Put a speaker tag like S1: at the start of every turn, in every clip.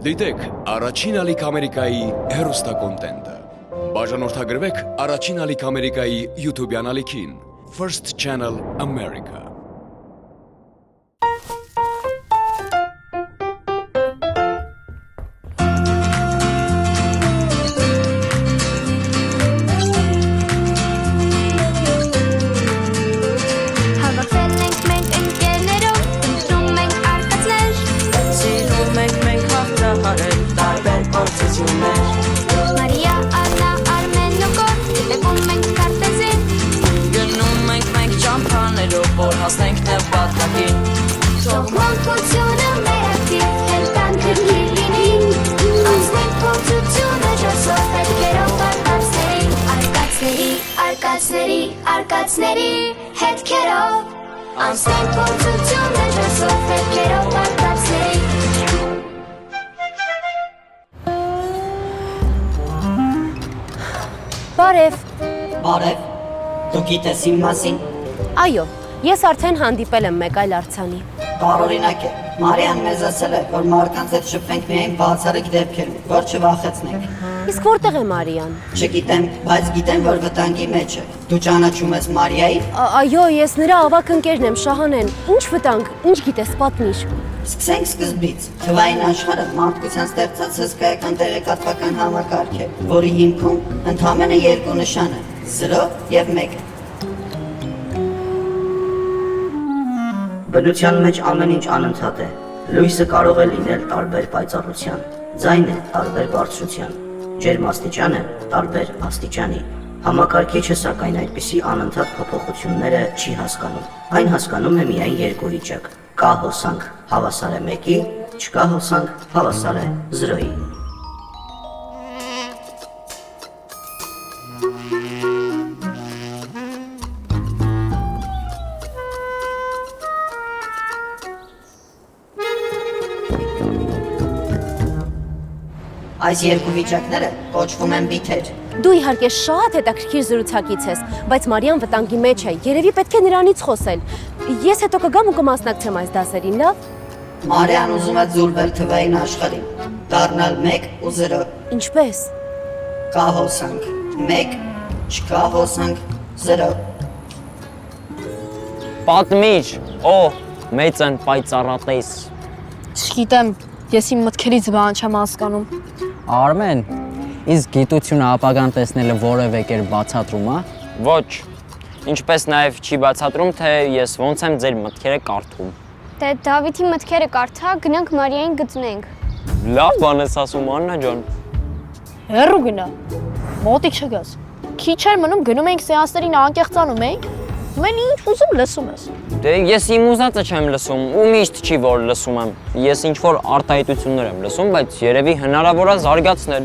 S1: Դիտեք առաջին ալիք Ամերիկայի հեռուստակոնտենտը։ Բաժանորդագրվեք առաջին ալիք Ամերիկայի YouTube-յան ալիքին First Channel America։
S2: Հասնենք նպատակին Թող մանկությունը մերակի Հելկանքը լինի Անցնենք փորձությունը Ժոսով հետքերով արկածների հետքերով Անցնենք փորձությունը Ժոսով հետքերով արկածների
S3: Բարև
S4: Բարև, դու գիտես իմ մասին
S3: Այո, ես արդեն հանդիպել եմ մեկ այլ արձանի
S4: Բարօրինակ է, Մարիան մեզ ասել է, որ մարդկանց հետ շփվենք միայն բացառիկ դեպքերում, որ չվախեցնենք
S3: Իսկ որտեղ է Մարիան?
S4: Չգիտեմ, բայց գիտեմ, որ վտանգի մեջ է Դու ճանաչում ես Մարիայի?
S3: Այո, ես նրա ավագ ընկերն եմ, Շահանեն Ինչ վտանգ, ինչ գիտես, պատմիր
S4: Սկսենք սկզբից Թվային աշխարհը մարդկության ստեղծած հսկայական տեղեկատվական համակարգ է, որի հիմքում ընդամենը երկու նշան է՝ 0 և 1
S5: Բնության մեջ ամեն ինչ անընդհատ է։ Լույսը կարող է լինել տարբեր պայծառության, ձայնը տարբեր բարձրության, ջերմաստիճանը տարբեր աստիճանի։ Համակարգիչը սակայն այդպիսի անընդհատ փոփոխությունները չի հասկանում։ Այն հասկանում է միայն երկու վիճակ՝ կա հոսանք հավասար է 1-ի, չկա հոսանք հավասար է 0-ի։
S4: Այս երկու վիճակները կոչվում են բիթեր
S3: Դու իհարկե շատ հետաքրքիր զրուցակից ես, բայց Մարիան վտանգի մեջ է, երևի պետք է նրանից խոսել Ես հետո կգամ ու կմասնակցեմ այս դասերին, լավ?
S4: Մարիան ուզում է ձուլվել թվային աշխարհին, դառնալ 1 ու 0
S3: Ինչպես?
S4: Կա հոսանք 1, չկա հոսանք 0
S6: Պատմիչ, մեծն պայծառատես
S7: Չգիտեմ, ես իմ մտքերից բան չեմ հասկանում
S8: Արմեն, իսկ գիտությունը ապագան տեսնելը որևէ կերպ բացատրում է?
S6: Ոչ, ինչպես նաև չի բացատրում, թե ես ոնց եմ ձեր մտքերը կարդում
S9: Դե Դավիթի մտքերը կարդա, գնանք Մարիային գտնենք
S6: Լավ բան ես ասում, Աննա ջան
S7: Հեռու գնա, մոտիկ չգաս Քիչ էր մնում գնում էինք սեանսներին անկեղծանում էինք Մեն ինչ ուզում լսում ես
S6: Դե ես իմ ուզածը չեմ լսում, ու միշտ չի որ լսում եմ Ես ինչ-որ արտահայտություններ եմ լսում, բայց երևի հնարավոր է զարգացնել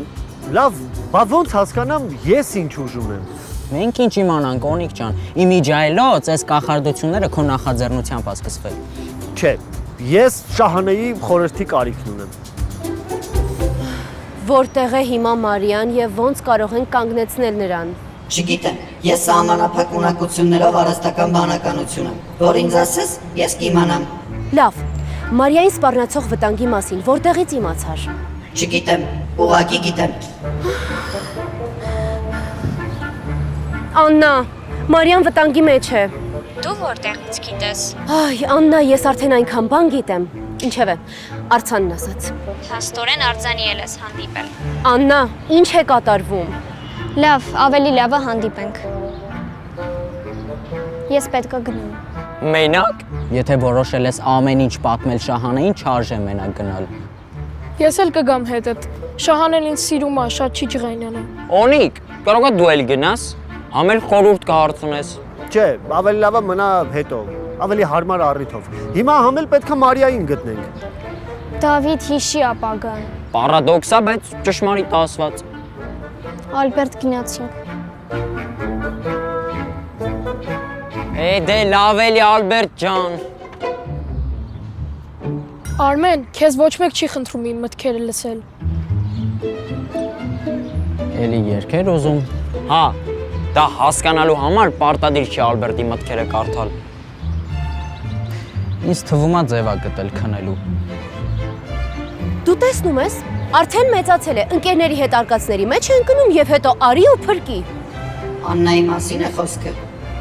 S10: Լավ, բա ոնց հասկանամ ես ինչ ուժում եմ
S8: Մենք ինչ իմանանք, Օնիկ ջան, իմիջայլոց այս կախարդությունները քո նախաձեռնությամբ է սկսվել
S10: Չէ, ես Շահանեի խորհրդի կարիքն ունեմ
S3: Որտեղ է հիմա Մարիան և ոնց կարող են կանգնեցնել նրան
S4: Չգիտեմ, ես սահմանափակ ունակություններով արհեստական բանականություն եմ, որ ինձ ասես, ես կիմանամ
S3: Լավ, Մարիային սպառնացող վտանգի մասին, որտեղից իմացար
S4: Չգիտեմ, ուղղակի գիտեմ
S3: Աննա, Մարիան վտանգի մեջ է
S9: Դու որտեղից գիտես
S3: Այ, Աննա, ես արդեն այնքան բան գիտեմ Ինչև է, արձանն ասաց
S9: Հաստորեն արձանի էլ ես հանդիպել
S3: Աննա, ինչ է կատարվում
S9: Լավ, ավելի լավը հանդիպենք Ես պետք է գնամ
S6: Մենակ?
S8: Եթե որոշել ես ամեն ինչ պատմել Շահանեին, չարժե մենակ գնալ
S7: Ես էլ կգամ հետդ Շահանեն ինձ սիրում է, շատ չի ջղայնանում
S6: Օնիկ, կարող է դու էլ գնաս, ամեն խորհուրդ կհարցնես
S10: Չէ, ավելի լավը մնա հետո, ավելի հարմար առիթով Հիմա համել պետք է Մարիային գտնենք
S9: Դավիթ հիշի ապագան
S6: Պարադոքս է, բայց ճշմարիտ ասված
S9: Ալբերտ գնացինք
S6: Դե լավ էլի Ալբերտ ջան
S7: Արմեն, քեզ ոչ մեկ չի խնդրում իմ մտքերը լսել
S8: Էլի երկեր ուզում
S6: Հա, դա հասկանալու համար պարտադիր չի Ալբերտի մտքերը կարդալ
S8: Ինձ թվում է ձև է գտել քնելու
S3: Դու տեսնում ես, արդեն մեծացել է, ընկերների հետ արկածների մեջ է ընկնում եւ հետո արի ու փրկի։
S4: Աննայի մասին է խոսքը։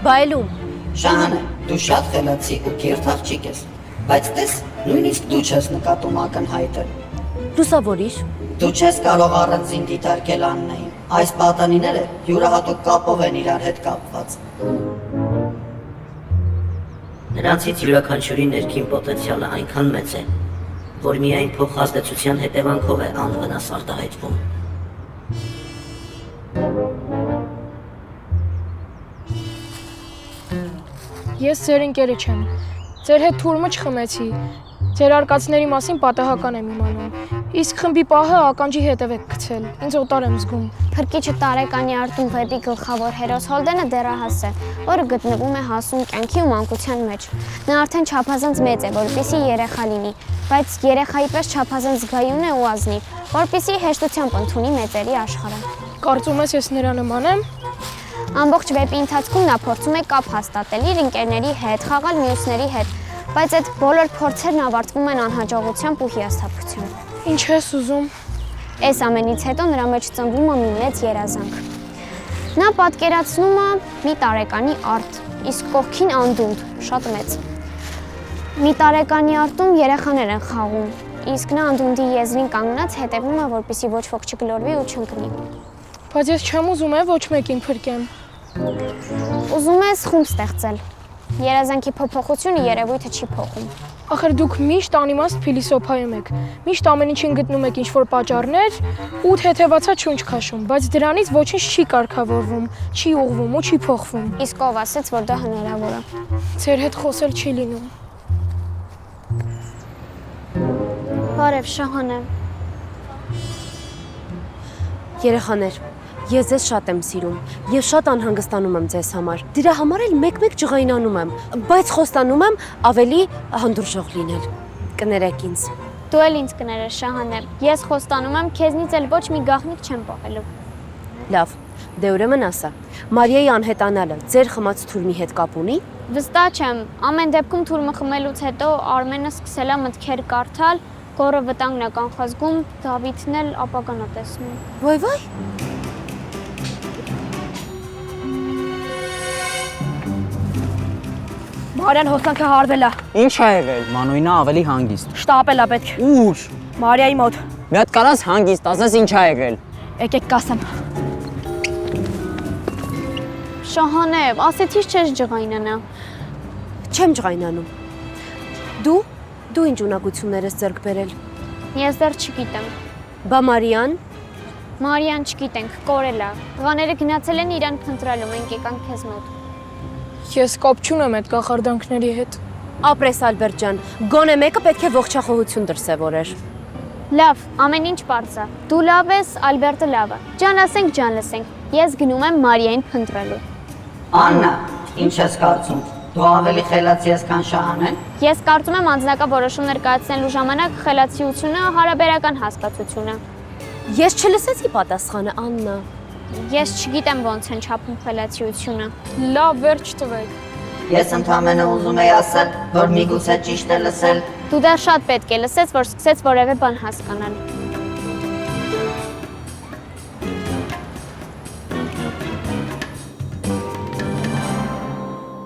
S3: Բայլում։
S4: Շահանը, դու շատ խելացի ու կիրթ աղջիկ ես, բայց տես, նույնիսկ դու չես նկատում ակնհայտը։
S3: Լուսավորիր։
S4: Դու չես կարող առանձին դիտարկել Աննային։ Այս պատանիները յուրահատուկ կապով են իրար հետ կապված։
S5: Նրանցից յուրաքանչյուրի ներքին պոտենցիալը այնքան մեծ է, որ միայն փոխազդեցության հետևանքով է անվնաս արտահայտվում։
S7: Ես ձեր ընկերը չեմ։ Ձեր հետ թուրմը չխմեցի։ Ձեր արկածների մասին պատահական եմ իմանում։ Իսկ խմբի պահը ականջի հետև եք գցել։ Ինձ օտար եմ զգում։
S9: Փրկիչը տարեկանի Արտուն վեպի գլխավոր հերոս Հոլդենը դեռահաս է, որը գտնվում է հասուն կյանքի ու մանկության մեջ։ Նա արդեն չափազանց մեծ է, որպեսզի երեխա լինի, բայց երեխայի պես չափազանց զգայուն է ու ազնիվ, որպեսզի հեշտությամբ ընդունի մեծերի աշխարհը։
S7: Կարծում ես ես նրա նման եմ։
S9: Ամբողջ վեպի ընթացքում նա փորձում է կապ հաստատել իր ընկերների հետ, խաղալ մյուսների հետ, բայց այդ բոլոր փորձերն ավարտվում են անհաջողությամբ ու հիասթափությամբ։
S7: Ինչ ես ուզում։
S9: Այս ամենից հետո նրա մեջ ծնվում է մի մեծ երազանք։ Նա պատկերացնում է մի տարեկանի արդ, իսկ կողքին անդունդ, շատ մեծ։ Մի տարեկանի արտում երեխաներ են խաղում, իսկ նա անդունդի եզրին կանգնած հետևում է, որպեսզի ոչ ոք չգլորվի ու չընկնի։
S7: Բայց ես չեմ ուզում ոչ մեկին փրկեմ։
S9: Ուզում ես խումբ ստեղծել։ Երազանքի փոփոխությունը երևույթը չի փոխում։
S7: Ախր դուք միշտ անիմաստ փիլիսոփայում եք։ Միշտ ամեն ինչին գտնում եք ինչ-որ պատճառներ ու թեթևացած շունչ քաշում, բայց դրանից ոչինչ չի կարգավորվում, չի ուղղվում ու չի փոխվում։
S9: Իսկ ով ասեց, որ դա հնարավոր է։
S7: Ձեր հետ խոսել չի լինում։
S9: Բարև, Շահանե։
S3: Երեխաներ, ես ձեզ շատ եմ սիրում եւ շատ անհանգստանում եմ ձեզ համար։ Դրա համար էլ մեկ-մեկ ջղայնանում եմ, բայց խոստանում եմ ավելի հանդուրժող լինել։ Կներեք ինձ։
S9: Դու էլ ինձ կներես, Շահանե։ Ես խոստանում եմ, քեզնից էլ ոչ մի գաղտնիք չեմ պահելու։
S3: Լավ, դե ուրեմն ասա։ Մարիայի անհետանալը ձեր խմած թուրմի հետ կապ ունի։
S9: Վստահ չեմ։ Ամեն դեպքում թուրմը խմելուց հետո Արմենը սկսել է մտքեր կարդալ, գորը վտանգն է կանխազգում, Դավիթն էլ ապագան է տեսնում։
S3: Ոյ։
S7: Մարիան հոսանքը հարվել է։
S8: Ինչ ա եղել։ Մանուինը ավելի հանգիստ։
S7: Շտապել է պետք։
S8: Ուր։
S7: Մարիայի մոտ։
S8: Մի հատ կարաս հանգիստ, ասես ինչ ա եղել։
S7: Եկեք կասեմ։
S9: Շահանե, ասեցի չես ջղայնանա։
S3: Չեմ ջղայնանում։ Դու ինչ ունակություններ ես ձեռք բերել։
S9: Ես դեռ չգիտեմ։
S3: Բա Մարիան։
S9: Մարիան չգիտենք, կորել է։ Տղաները գնացել են իրան փնտրելու, մենք եկանք քեզ մոտ։
S7: Ես կապ չունեմ այդ կախարդանքների հետ։
S3: Ապրես Ալբերտ ջան, գոնե մեկը պետք է ողջախոհություն դրսևորեր։
S9: Լավ, ամեն ինչ պարզ է։ Դու լավ ես, Ալբերտը լավ է։ Ջան ասենք, ջան լսենք։ Ես գնում եմ Մարիային փնտրելու։
S4: Աննա, ինչ ես կարծում։ Դու ավելի խելացի ես, քան Շահանեն։
S9: Ես կարծում եմ անձնակա որոշում ներկայացնելու ժամանակ խելացիությունը հարաբերական հասկացություն է։
S3: Ես չլսեցի պատասխանը, Աննա։
S9: Ես չգիտեմ ոնց են չափում խելացիությունը։
S7: Լավ, վերջ տվեք։
S4: Ես ընդհանրապես ուզում եի ասել, որ միգուցե ճիշտ է լսել։
S9: Դու դեռ շատ պետք է լսես, որ սկսես որևէ բան հասկանալ։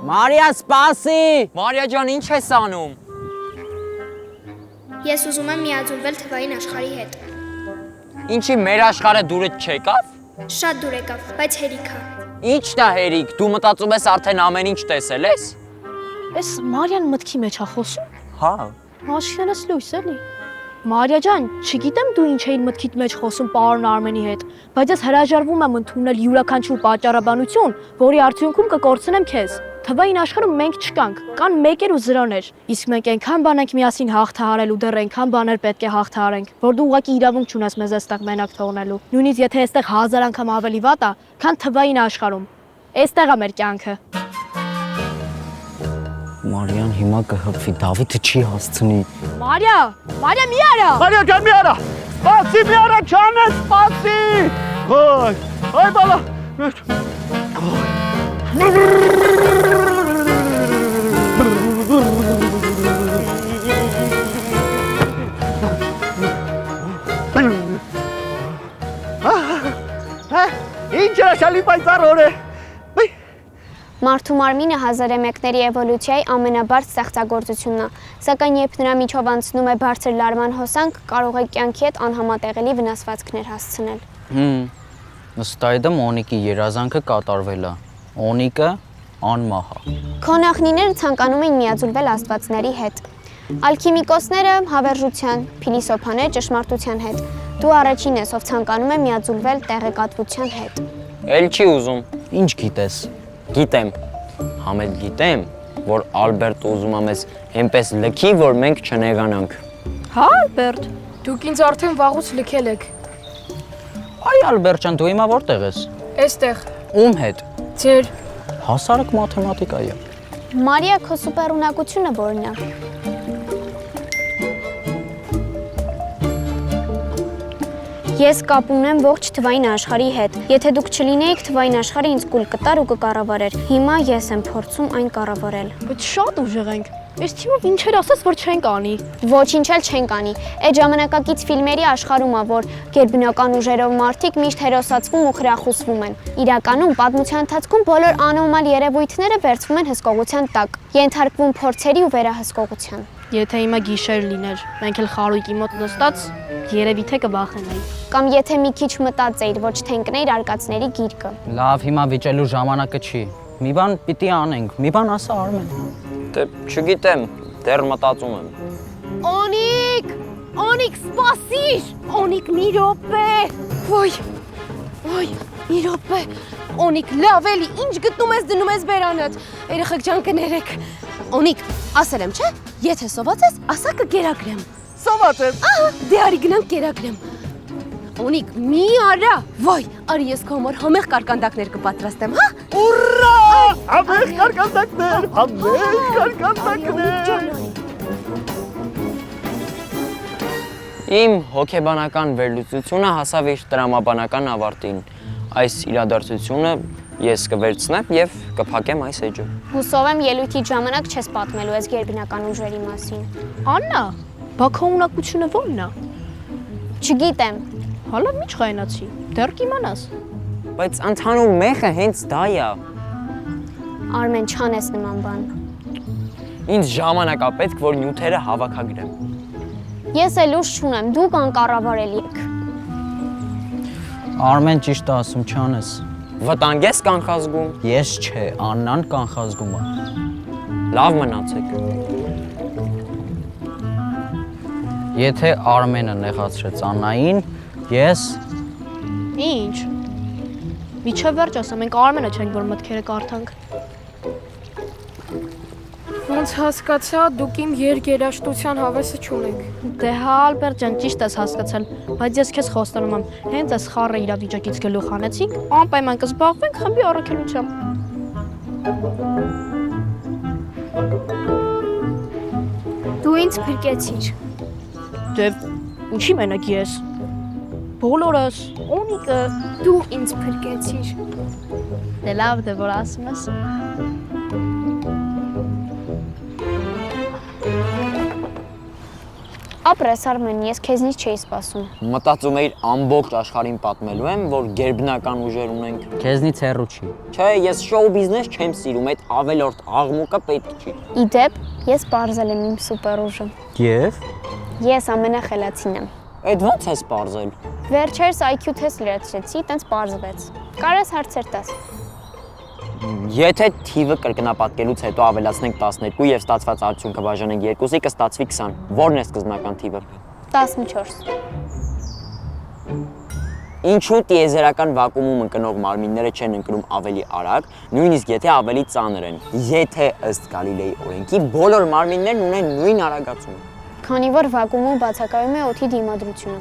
S8: Մարիա, սպասի։
S6: Մարիա ջան, ինչ ես անում։
S9: Ես ուզում եմ միաձուլվել թվային աշխարհի հետ։
S6: Ինչի մեր աշխարհը դուրս չեկավ։
S9: Շատ դուր եկավ, բայց հերիք է։
S6: Ինչ դա հերիք, դու մտածում ես արդեն ամեն ինչ տեսել ես։
S7: Էս Մարիան մտքի մեջ է խոսում։
S6: Հա։
S7: Աշխենս լույս էլի։ Մարիա ջան, չգիտեմ դու ինչ էին մտքիդ մեջ խոսում պարոն Արմենի հետ, բայց ես հրաժարվում եմ ընդունել յուրաքանչյուր պատճառաբանություն, որի արդյունքում կկորցնեմ քեզ։ Թվային աշխարհում մենք չկանք, կան մեկեր ու զրոներ, իսկ մենք այնքան բան ենք միասին հաղթահարել ու դեռ այնքան բաներ պետք է հաղթահարենք, որ դու ուղղակի իրավունք չունես մեզ այստեղ մենակ թողնելու։ Նույնիսկ եթե այստեղ 1000 անգամ ավելի վատ է, քան թվային աշխարհում։ Այստեղ է մեր կյանքը։
S8: Մարիան հիմա կհպվի, Դավիթը չի հասցնի։
S7: Մարիա, մի արա։
S10: Մարիա ջան, մի արա։ Սպասի, մի արա, ջանը, սպասի։ Այ բալա։ ինչ հրաշալի պայծառ օր է։
S9: Մարդու մարմինը հազարամյակների էվոլյուցիայի ամենաբարձ ստեղծագործությունն է, սակայն երբ նրա միջով անցնում է բարձր լարման հոսանք, կարող է կյանքի հետ անհամատեղելի վնասվածքներ հասցնել։
S8: Ըստ այդմ Օնիկի երազանքը կատարվել է։ Օնիկը անմահ է։
S9: Քոնախնիները ցանկանում էին միաձուլվել աստվածների հետ։ Ալքիմիկոսները հավերժության, փիլիսոփաները ճշմարտության հետ։ Դու առաջին ես, ով ցանկանում է միաձուլվել տեղեկատվության հետ։
S6: Էլ չի ուզում։
S8: Ինչ գիտես։
S6: Գիտեմ։ Համել գիտեմ, որ Ալբերտը ուզում է մեզ այնպես լքի, որ մենք չնեղանանք։
S7: Հա, Ալբերտ, դուք ինձ արդեն վաղուց լքել եք։
S8: Այ Ալբերտ ջան, դու հիմա որտեղ ես։
S7: Էստեղ։
S8: Ում հետ։
S7: Ձեր
S8: Հասարակ մաթեմատիկայի։
S9: Մարիա, քո սուպերունակությունը որն է։ Ես կապ ունեմ ողջ թվային աշխարհի հետ։ Եթե դուք չլինեիք, թվային աշխարհը ինձ կուլ կտար ու կկառավարեր։ Հիմա ես եմ փորձում այն կառավարել։
S7: Բայց շատ ուժեղ ենք։ Այս թիմով ինչեր ասես, որ չենք անի։
S9: Ոչինչ էլ չենք անի։ Այդ ժամանակակից ֆիլմերի աշխարհում է, որ գերբնական ուժերով մարդիկ միշտ հերոսացվում ու խրախուսվում են։ Իրականում պատմության ընթացքում բոլոր անորմալ երևույթները վերցվում են հսկողության տակ, ենթարկվում փորձերի ու վերահսկողության։
S7: Եթե հիմա գիշեր լիներ, մենք էլ խարույկի մոտ նստած, երևի թե կվախենայի։
S9: Կամ եթե մի քիչ մտածեիր, ոչ թե ընկնեիր արկածների գիրկը։
S8: Լավ, հիմա վիճելու ժամանակը չի։ Մի բան պիտի անենք։ Մի բան ասա Արմեն։
S6: Դե չգիտեմ, դեռ մտածում եմ։
S3: Օնիկ, Օնիկ, սպասիր։ Օնիկ, մի րոպե։ Ոյ, մի րոպե։ Օնիկ, լավ էլի, ինչ գտնում ես դնում ես բերանդ։ Երեխեք ջան կներեք։ Օնիկ, ասել եմ, չէ՞, եթե սոված ես, ասա կգերագրեմ։
S10: Սոված եմ։
S3: Ահա, դե արի գնանք կերագրեմ։ Օնիկ, մի արա։ Ոյ, արի ես քո համար համեղ կարկանդակներ կպատրաստեմ, հա։
S10: Ուռա! Համեղ կարկանդակներ, համեղ կարկանդակներ։
S6: Իմ հոգեբանական վերլուծությունը հասավ իր տրամաբանական ավարտին։ Այս իրադարձությունը ես կվերցնեմ եւ կփակեմ այս էջը։
S9: Հուսով եմ ելույթի ժամանակ չես պատմելու այս գերբնական ուժերի մասին։
S7: Աննա, բա քո ունակությունը ո՞րն է։
S9: Չգիտեմ։
S7: Հալա մի չխայնացի, դեռ կիմանաս։
S6: Բայց ընդհանուր մեխը հենց դա է։
S9: Արմեն, չանես նման բան։
S6: Ինձ ժամանակ է պետք, որ նյութերը հավաքագրեմ։
S9: Ես էլ ուժ չունեմ, դուք անկառավարելի եք։
S8: Արմեն ճիշտ է ասում, չանես։
S6: Վտանգ ես կանխազգում։
S8: Ես չէ, Աննան կանխազգում է։
S6: Լավ մնացեք։
S8: Եթե Արմենը նեղացրեց Աննային, ես
S7: Ինչ։ Միջև վերջ ասա, մենք Արմենը չենք, որ մտքերը կարդանք։
S11: Ոնց հասկացա, դուք իմ երգերաշտության հավեսը չունեք։
S7: Դե հա, Ալբերտ ջան, ճիշտ ես հասկացել, բայց ես քեզ խոստանում եմ, հենց այս խառը իրավիճակից գլուխ հանեցինք, անպայման կզբաղվենք խմբի առաքելությամբ։
S2: Դու ինձ փրկեցիր։
S7: Դե ինչի մենակ ես։ Բոլորս, Օնիկը,
S2: Դու ինձ փրկեցիր։
S7: դե լավ, դե որ ասում ես։
S9: Ապրես Արմեն, ես քեզնից չէի սպասում։
S6: Մտածում էիր ամբողջ աշխարհին պատմելու եմ, որ գերբնական ուժեր ունենք։
S8: քեզնից հեռու չի։
S6: Չէ, ես շոու բիզնես չեմ սիրում, այդ ավելորդ աղմուկը պետք չի։
S9: Իդեպ, ես բարձել եմ իմ սուպերուժը։
S8: Եվ
S9: Ես ամենախելացին եմ։
S6: Այդ ո՞նց ես բարձել։
S9: Վերջերս IQ թեստ լրացրեցի, տենց պարզվեց։ Կարես հարցեր տաս։
S6: Եթե թիվը կրկնապատկելուց հետո ավելացնենք 12 եւ ստացված արդյունքը բաժանենք 2-ի, կստացվի 20։ Որն է սկզբնական թիվը։
S9: 14։
S6: Ինչու տիեզերական վակուումում ընկնող մարմինները չեն ընկնում ավելի արագ, նույնիսկ եթե ավելի ծանր են։ Եթե ըստ Գալիլեի օրենքի բոլոր մարմիններն ունեն նույն արագացում։
S9: Քանի որ վակուումում բացակայում է օդի դիմադրությունը։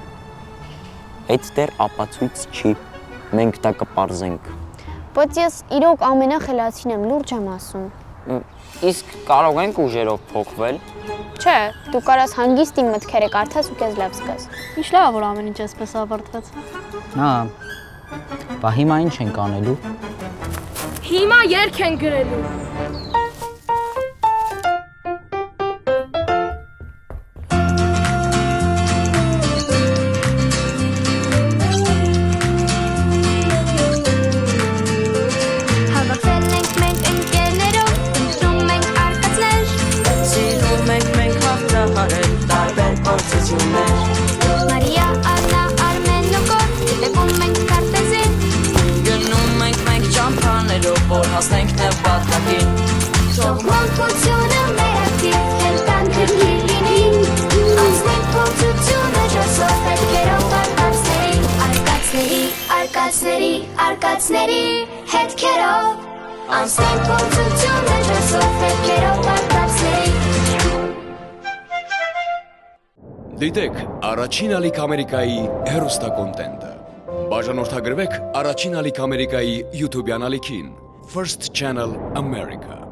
S6: Այդ դեռ ապացույց չի։ Մենք դա կպարզենք։
S9: Բայց ես իրոք ամենախելացին եմ, լուրջ եմ ասում։
S6: Իսկ կարող ենք ուժերով փոխվել։
S9: Չէ, դու կարաս հանգիստ իմ մտքերը կարդաս ու քեզ լավ զգաս։
S7: Ինչ լավ որ ամեն ինչ այսպես ավարտվեց։
S8: Հա։ Բա հիմա ինչ ենք անելու։
S11: Հիմա երգ են գրելու։
S12: ցույցություններ
S9: Մարիա, Աննա, Արմեն ու Կոտ Դեպում ենք քարտեզին
S12: Գնում ենք մենք ճամփաներով, որ հասնենք նպատակին
S9: Թող մանկությունը մերակիր, հերտան գրգիր լինի Անցնենք փորձությունը ճասով հետքերով արկածների հետքերով Անցնենք փորձությունը ճասով հետքերով արկածների
S1: Դիտեք Առաջին ալիք Ամերիկայի հեռուստակոնտենտը։ Բաժանորդագրվեք Առաջին ալիք Ամերիկայի YouTube-յան ալիքին First Channel America։